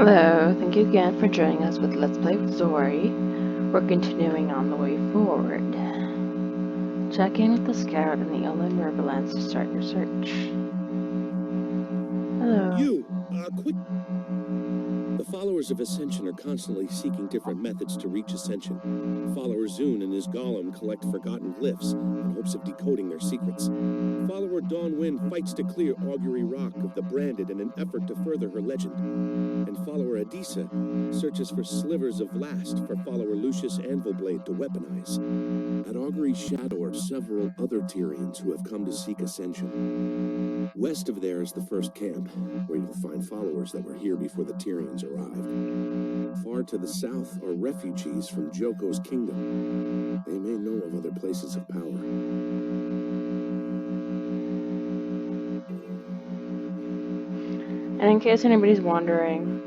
Hello, thank you again for joining us with Let's Play with Zori. We're continuing on the way forward. Check in with the scout in the Inland Riverlands to start your search. Hello. Quick. The followers of Ascension are constantly seeking different methods to reach Ascension. Follower Zune and his golem collect forgotten glyphs in hopes of decoding their secrets. Follower Dawnwind fights to clear Augury Rock of the Branded in an effort to further her legend. And follower Adisa searches for slivers of Vlast for follower Lucius Anvilblade to weaponize. At Augury's shadow are several other Tyrians who have come to seek Ascension. West of there is the first camp, where you'll find followers that were here before the Tyrians arrived. Far to the south are refugees from Joko's kingdom. They may know of other places of power. And in case anybody's wondering,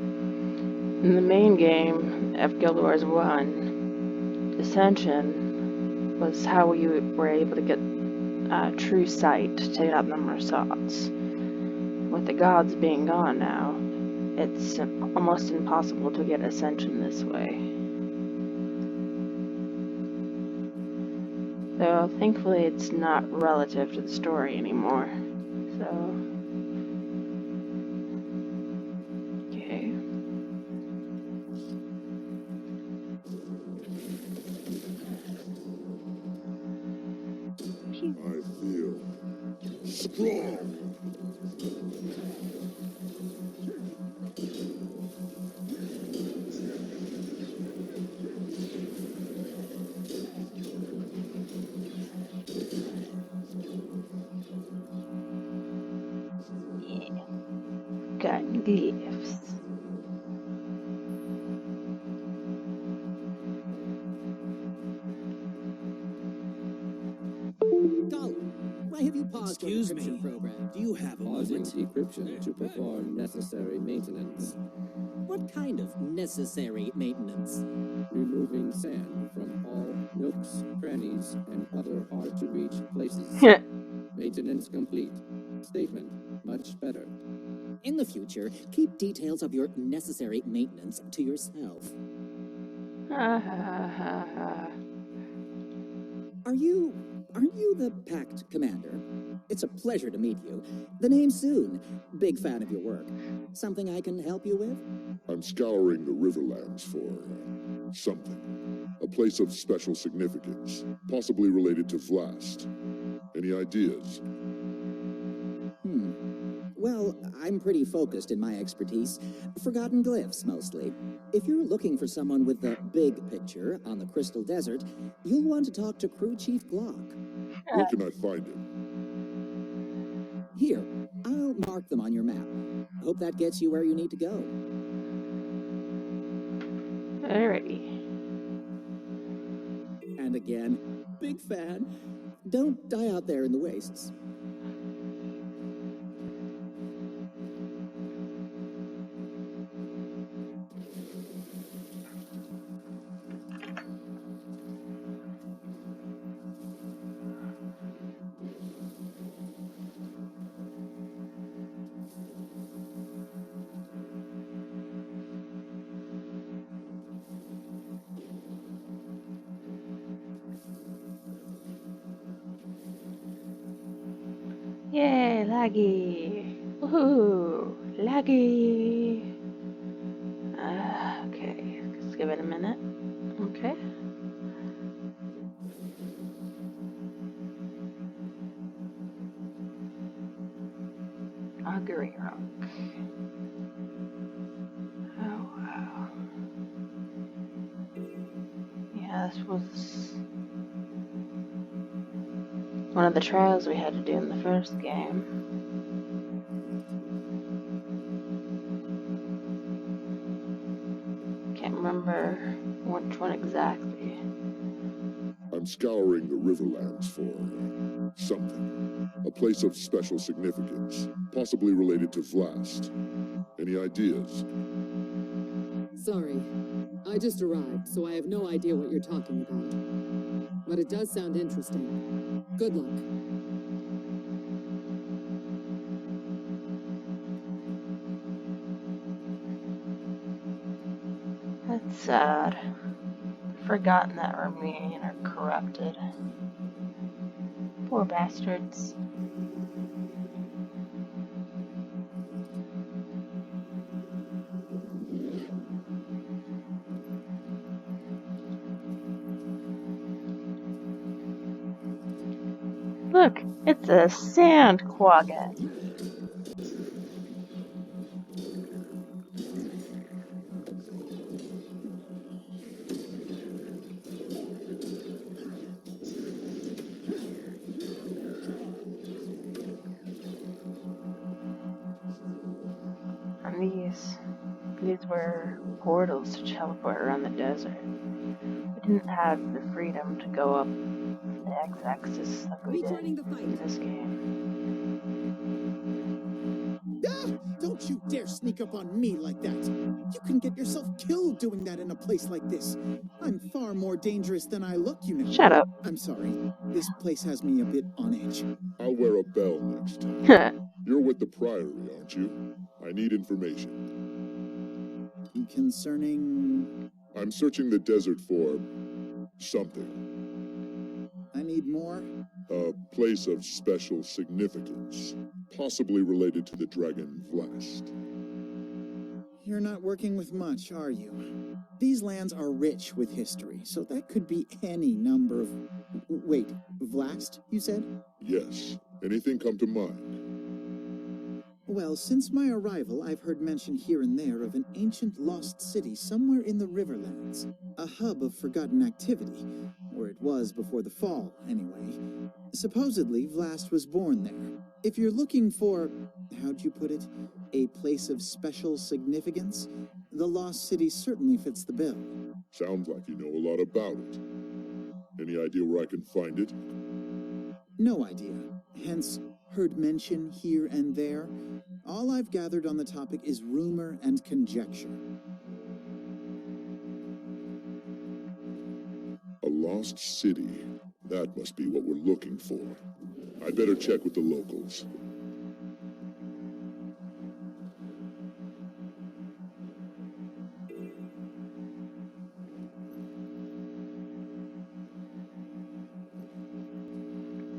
in the main game, F Guild Wars 1, Ascension was how you were able to get true sight to take out the Mersats. With the gods being gone now, it's almost impossible to get Ascension this way. Though, thankfully, it's not relative to the story anymore. So, okay. I feel strong. Yeah. Got glyphs. Why have you paused your Excuse encryption me. program? Do you have a Pausing moment? decryption to perform necessary maintenance. What kind of necessary maintenance? Removing sand from all nooks, crannies, and other hard-to-reach places. Maintenance complete. Statement much better. In the future, keep details of your necessary maintenance to yourself. Aren't you the Pact Commander? It's a pleasure to meet you. The name's Soon. Big fan of your work. Something I can help you with? I'm scouring the Riverlands for something. A place of special significance, possibly related to Vlast. Any ideas? Well, I'm pretty focused in my expertise. Forgotten glyphs, mostly. If you're looking for someone with the big picture on the Crystal Desert, you'll want to talk to Crew Chief Glock. Where can I find it? Here, I'll mark them on your map. Hope that gets you where you need to go. Alrighty. And again, big fan. Don't die out there in the wastes. Yay, laggy. Woohoo, laggy. Okay, let's give it a minute. Okay. Augury Rock. Oh, wow. Yeah, this was one of the trials we had to do in the first game. Can't remember which one exactly. I'm scouring the Riverlands for something. A place of special significance, possibly related to Vlast. Any ideas? Sorry, I just arrived, so I have no idea what you're talking about. But it does sound interesting. Good luck. sad. The forgotten that remain are corrupted. Poor bastards. Look, it's a sand quagga. And these were portals to teleport around the desert. We didn't have the freedom to go up the x-axis like we did Rejoining the fight. in this game. Ah! Don't you dare sneak up on me like that. You can get yourself killed doing that in a place like this. I'm far more dangerous than I look, you know. Shut up. I'm sorry. This place has me a bit on edge. I'll wear a bell next time. You're with the Priory, aren't you? I need information. Concerning... I'm searching the desert for something. I need more? A place of special significance, possibly related to the dragon Vlast. You're not working with much, are you? These lands are rich with history, so that could be any number of... Wait, Vlast, you said? Yes. Anything come to mind? Well, since my arrival, I've heard mention here and there of an ancient lost city somewhere in the Riverlands. A hub of forgotten activity, or it was before the fall, anyway. Supposedly, Vlast was born there. If you're looking for, how'd you put it, a place of special significance, the lost city certainly fits the bill. Sounds like you know a lot about it. Any idea where I can find it? No idea. Hence, heard mention here and there. All I've gathered on the topic is rumor and conjecture. A lost city. That must be what we're looking for. I'd better check with the locals.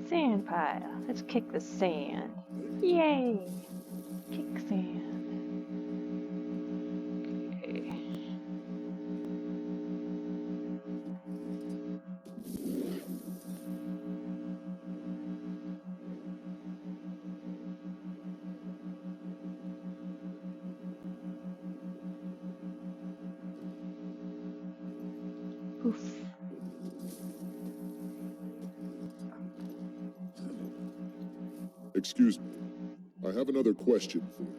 Sand pile. Let's kick the sand. Yay! Kick sand. Okay. Poof. Excuse me. I have another question for you.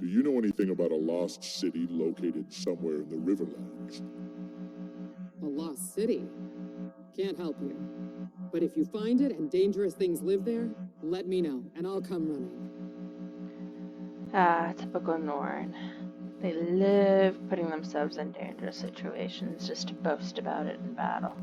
Do you know anything about a lost city located somewhere in the Riverlands? A lost city? Can't help you. But if you find it and dangerous things live there, let me know, and I'll come running. Ah, typical Norn. They live putting themselves in dangerous situations just to boast about it in battle.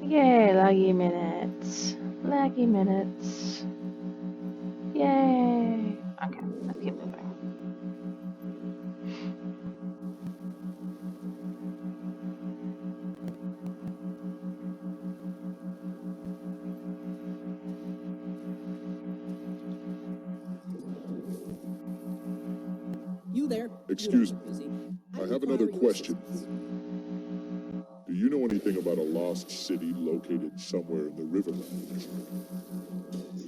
Yay, laggy minutes. Laggy minutes. Yay. Okay, let's keep moving. You there? Excuse You don't look busy. I have require another your question. assistance. Do you know anything about a lost city located somewhere in the Riverlands?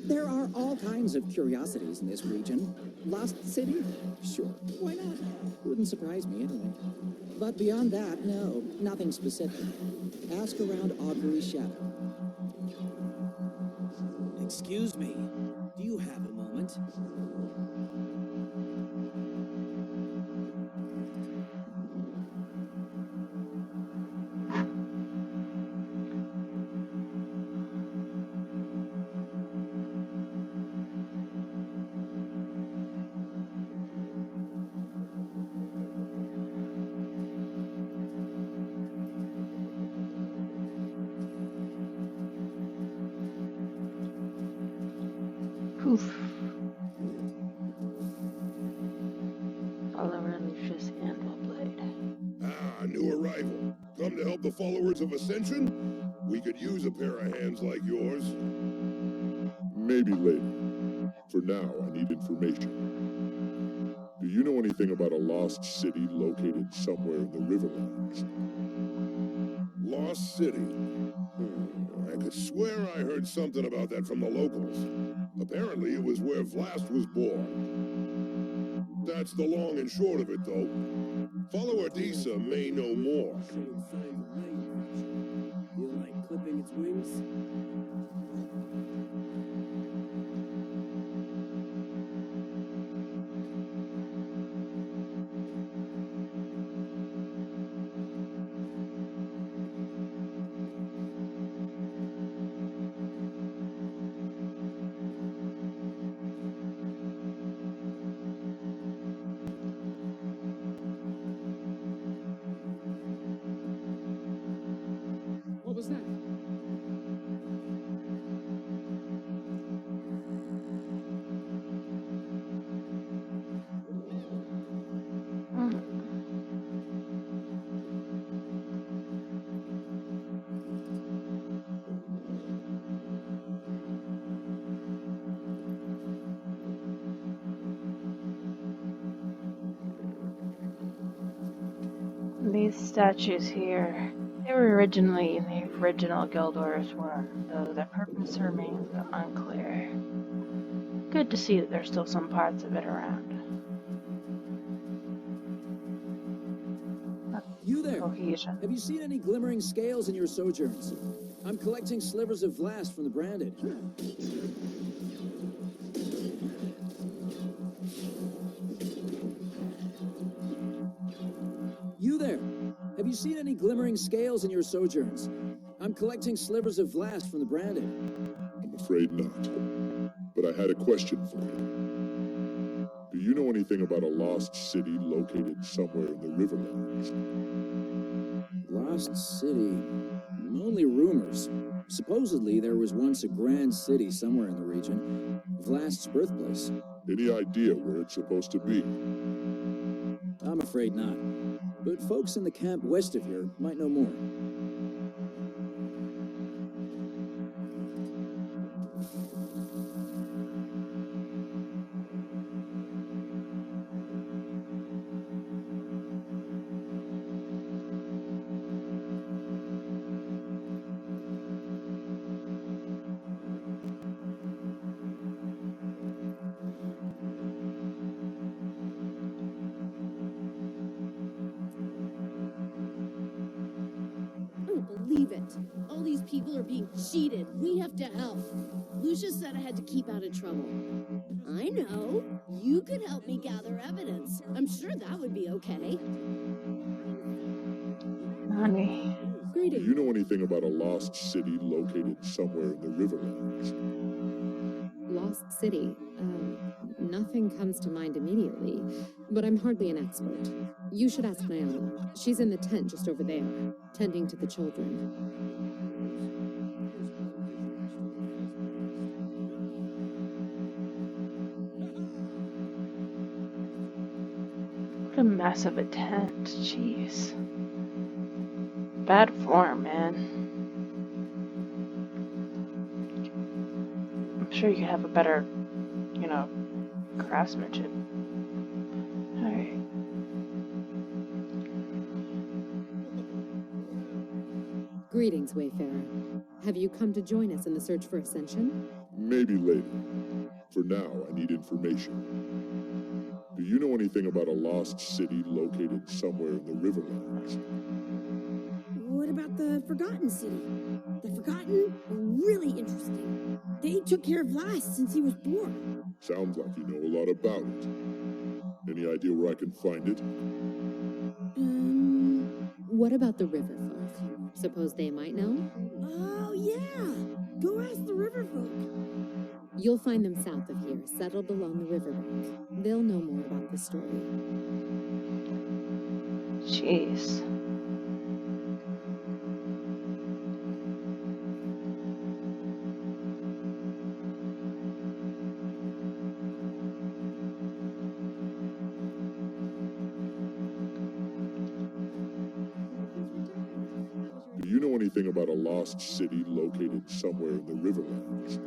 There are all kinds of curiosities in this region. Lost City? Sure, why not? Wouldn't surprise me anyway. But beyond that, no, nothing specific. Ask around Augury's shadow. Excuse me, do you have a moment? help the followers of Ascension? We could use a pair of hands like yours. Maybe later. For now, I need information. Do you know anything about a lost city located somewhere in the Riverlands? Lost City? I could swear I heard something about that from the locals. Apparently, it was where Vlast was born. That's the long and short of it, though. Follower Disa may know more. Showing signs of language. Feel like clipping its wings? What was that? These statues here, they were originally in the original Guild Wars 1, though their purpose remains unclear. Good to see that there's still some parts of it around. You there? Cohesion. Have you seen any glimmering scales in your sojourns? I'm collecting slivers of Vlast from the branded. You there? Have you seen any glimmering scales in your sojourns? I'm collecting slivers of Vlast from the branded. I'm afraid not. But I had a question for you. Do you know anything about a lost city located somewhere in the Riverlands? Lost city. Only rumors. Supposedly, there was once a grand city somewhere in the region. Vlast's birthplace. Any idea where it's supposed to be? I'm afraid not. But folks in the camp west of here might know more. I don't believe it. All these people are being cheated. We have to help. Lucia said I had to keep out of trouble. I know. You could help me gather evidence. I'm sure that would be okay. Honey. Do Greetings. you know anything about a lost city located somewhere in the Riverlands? Lost City. Nothing comes to mind immediately, but I'm hardly an expert. You should ask Naomi. She's in the tent just over there, tending to the children. What a mess of a tent. Jeez. Bad form, man. I'm sure you could have a better, craftsmanship. Alright. Greetings, Wayfarer. Have you come to join us in the search for Ascension? Maybe later. For now, I need information. Do you know anything about a lost city located somewhere in the Riverlands? What about the Forgotten City? The Forgotten are really interesting. They took care of Vlast since he was born. Sounds like you know a lot about it. Any idea where I can find it? What about the river folk? Suppose they might know? Oh, yeah. Go ask the river folk. You'll find them south of here, settled along the riverbank. They'll know more about the story. Jeez. anything about a lost city located somewhere in the Riverlands?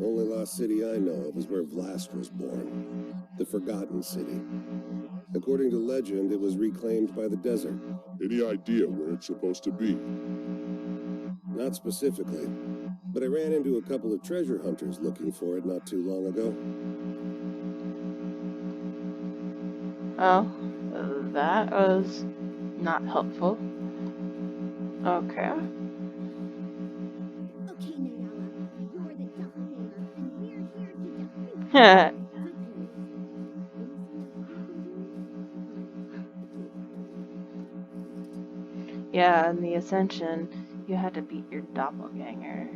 Only lost city I know of is where Vlast was born. The Forgotten City. According to legend, it was reclaimed by the desert. Any idea where it's supposed to be? Not specifically, but I ran into a couple of treasure hunters looking for it not too long ago. Oh, that was not helpful. Okay. Okay, Nayala, you're the doppelganger, and we're here to defeat Yeah, in the Ascension, you had to beat your doppelganger.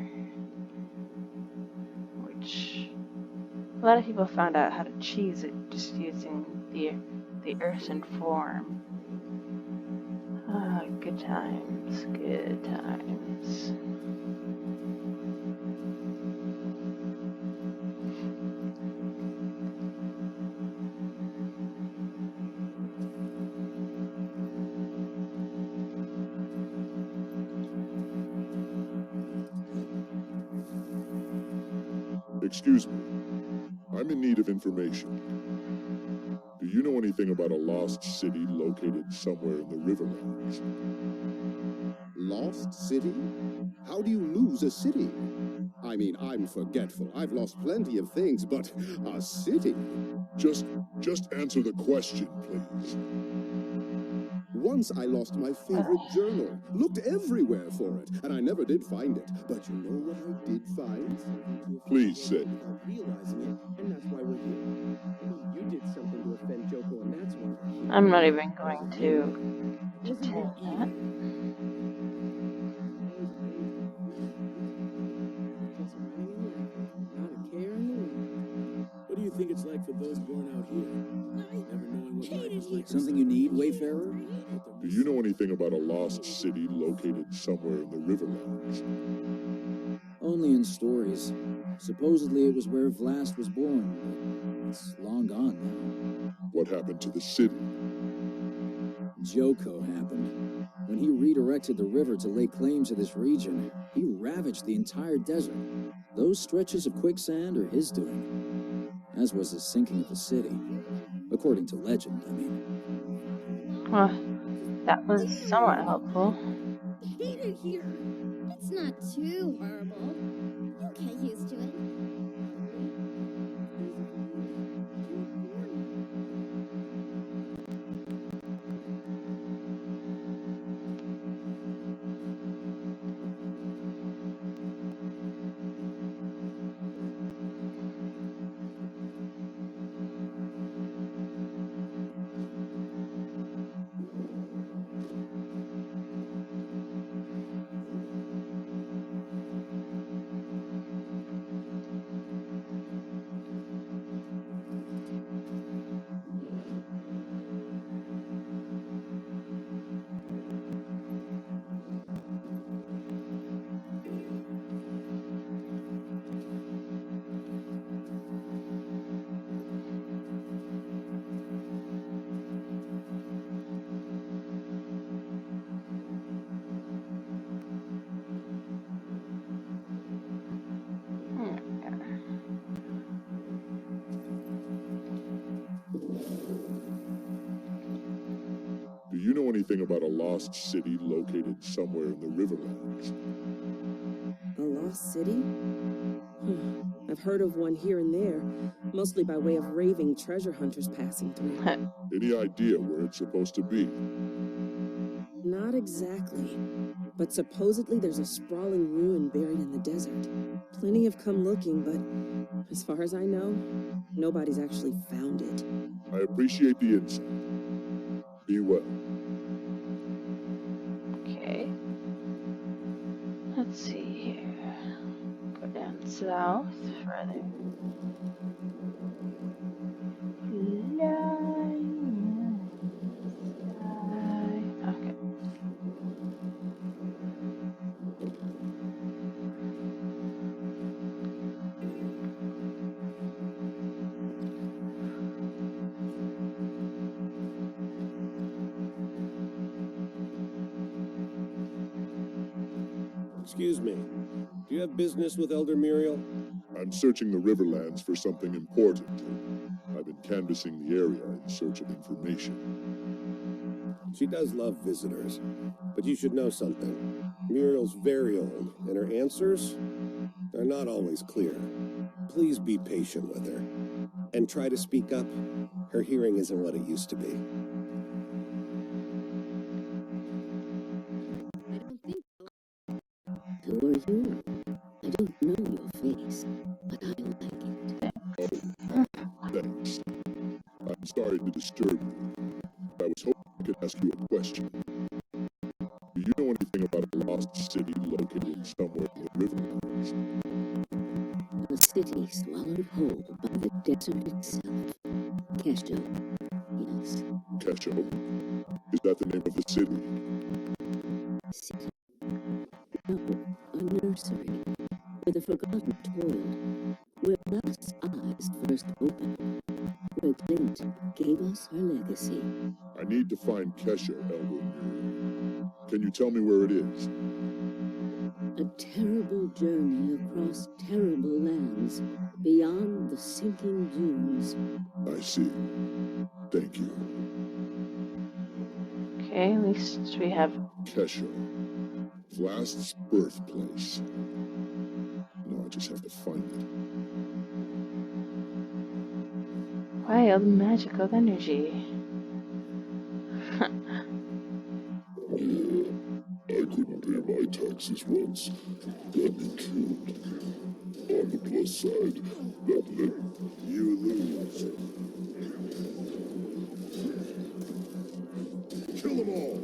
Which a lot of people found out how to cheese it just using the earthen form. Ah, good times, good times. Excuse me. I'm in need of information. Do you know anything about a lost city located somewhere in the Riverlands? Lost city? How do you lose a city? I mean, I'm forgetful. I've lost plenty of things, but a city? Just answer the question, please. Once I lost my favorite journal. Looked everywhere for it, and I never did find it. But you know what I did find? Please say. Without realizing it, and that's why we're here. I mean, you did something to offend Joko, and that's why we're here. I'm not even going Wasn't to me. Wasn't tell me that. either. Just running and laughing, not a care in the world. What do you think it's like for those born out here? Never knowing what life is like. Something you need, Wayfarer? Do you know anything about a lost city located somewhere in the Riverlands? Only in stories. Supposedly it was where Vlast was born, but it's long gone now. What happened to the city? Joko happened. When he redirected the river to lay claim to this region, he ravaged the entire desert. Those stretches of quicksand are his doing, as was the sinking of the city. According to legend, I mean. Well, that was somewhat helpful. hate it here. It's not too horrible. You'll get used to it. Do you know anything about a lost city located somewhere in the Riverlands? A lost city? I've heard of one here and there, mostly by way of raving treasure hunters passing through. Any idea where it's supposed to be? Not exactly, but supposedly there's a sprawling ruin buried in the desert. Plenty have come looking, but as far as I know, nobody's actually found it. I appreciate the insight. Be well. Okay. Let's see here. Go down south further. Okay. Excuse me. Do you have business with Elder Muriel? I'm searching the Riverlands for something important. I've been canvassing the area in search of information. She does love visitors, but you should know something. Muriel's very old, and her answers are not always clear. Please be patient with her, and try to speak up. Her hearing isn't what it used to be. Who are you? I don't know your face, but I like it. Thanks. I'm sorry to disturb you. I was hoping I could ask you a question. Do you know anything about a lost city located somewhere in the Riverlands? A city swallowed whole by the desert itself. Kesho. Yes. Kesho? Is that the name of the city? City. No, a nursery. Where the forgotten toiled. Where Vlast's eyes first opened. Where Glint gave us her legacy. I need to find Kesho, Elder Muriel. Can you tell me where it is? A terrible journey across terrible lands, beyond the sinking dunes. I see. Thank you. Okay, at least we have. Kesho. Vlast's birthplace. No, I just have to find it. Wild magical energy. I couldn't pay my taxes once. Got me killed. On the plus side, that meant you lose. Kill them all!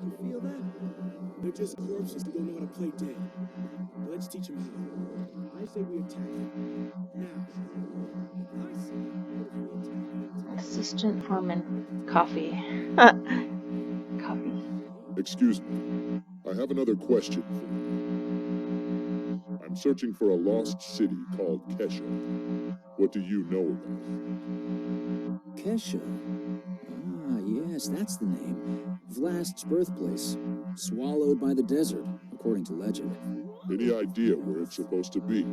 You feel that? They're just corpses who don't know how to play dead. Let's teach them how. I say we attack them. Now. I say we attack them. Assistant Foreman Coffee. Coffee. Excuse me. I have another question for you. I'm searching for a lost city called Kesho. What do you know about it? Kesha. Ah, yes, that's the name. Vlast's birthplace. Swallowed by the desert, according to legend. Any idea where it's supposed to be?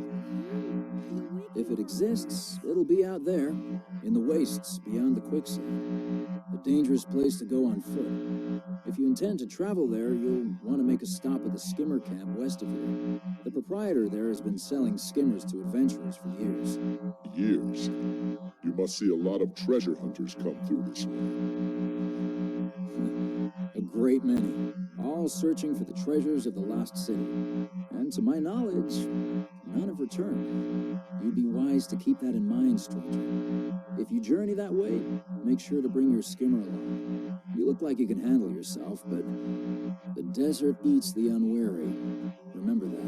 If it exists, it'll be out there, in the wastes beyond the quicksand. A dangerous place to go on foot. If you intend to travel there, you'll want to make a stop at the skimmer camp west of here. The proprietor there has been selling skimmers to adventurers for years. Years? You must see a lot of treasure hunters come through this way. A great many, all searching for the treasures of the lost city. And to my knowledge, none have returned. You'd be wise to keep that in mind, stranger. If you journey that way, make sure to bring your skimmer along. You look like you can handle yourself, but the desert eats the unwary. Remember that.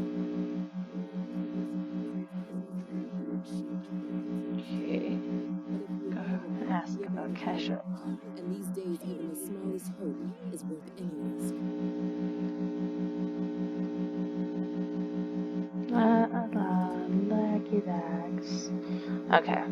Okay. Go ask about Kesha. And these days, even the smallest hope is worth any risk. Lucky ducks. Okay.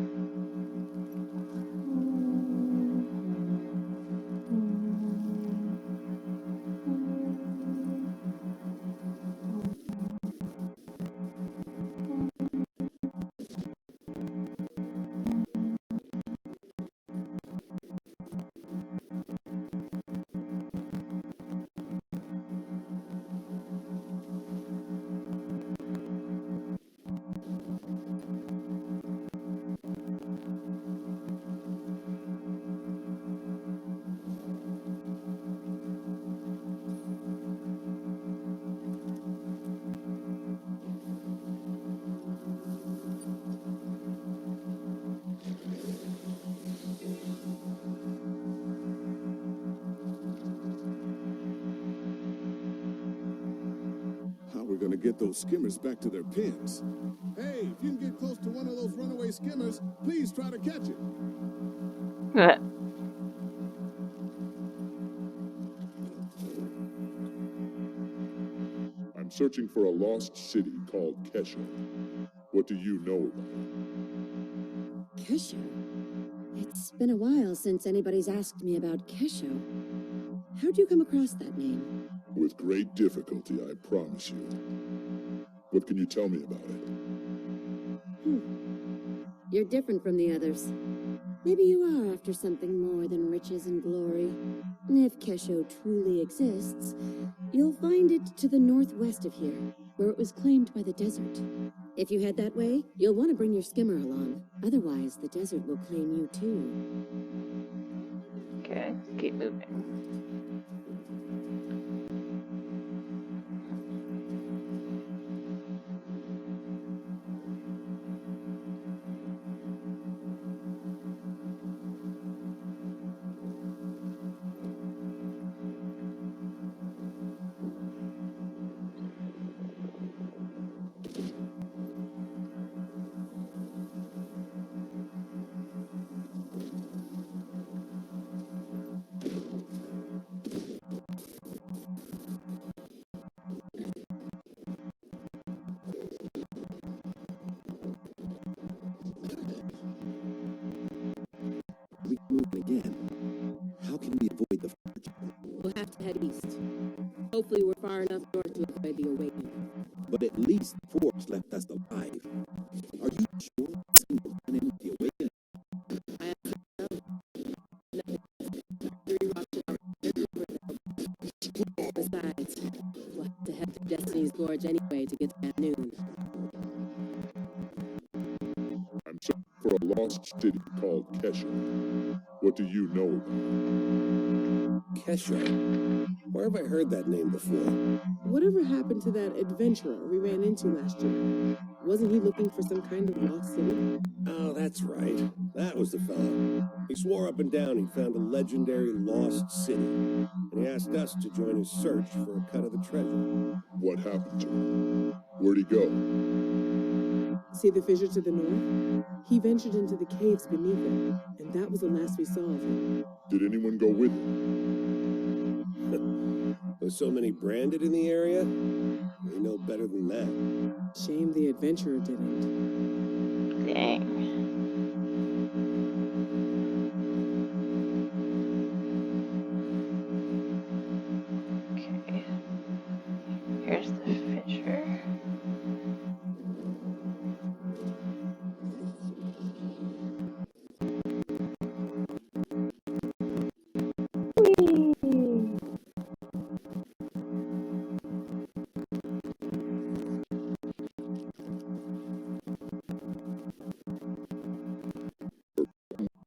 We're gonna get those skimmers back to their pens. Hey, if you can get close to one of those runaway skimmers, please try to catch it. I'm searching for a lost city called Kesho. What do you know about it? Kesho? It's been a while since anybody's asked me about Kesho. How'd you come across that name? With great difficulty, I promise you. What can you tell me about it? You're different from the others. Maybe you are after something more than riches and glory. If Kesho truly exists, you'll find it to the northwest of here, where it was claimed by the desert. If you head that way, you'll want to bring your skimmer along. Otherwise, the desert will claim you too. Okay, let's keep moving. We move again. How can we avoid the forge? We'll have to head east. Hopefully we're far enough north to avoid the awakening. But at least the forge left us alive. Are you sure we will run into the awakening? I have to know. Nothing. 3 rocks out. Besides, we'll have to head to Destiny's Gorge anyway to get to at noon. I'm searching for a lost city called Kesha. What do you know about it? Kesha. Where have I heard that name before? Whatever happened to that adventurer we ran into last year? Wasn't he looking for some kind of lost city? Oh, that's right. That was the fellow. He swore up and down he'd found a legendary lost city, and he asked us to join his search for a cut of the treasure. What happened to him? Where'd he go? See the fissure to the north? He ventured into the caves beneath it, and that was the last we saw of him. Did anyone go with him? With so many branded in the area, we know better than that. Shame the adventurer didn't. Dang. Okay. Here's the fissure. Whee!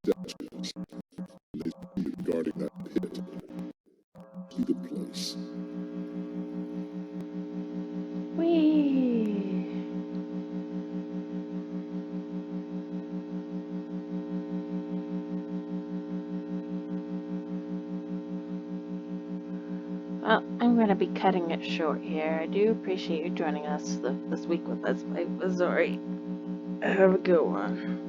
Dashes. They seem to be guarding that pit. See the place. Whee! Well, I'm going to be cutting it short here. I do appreciate you joining us this week with Let's Play with Zori. Have a good one.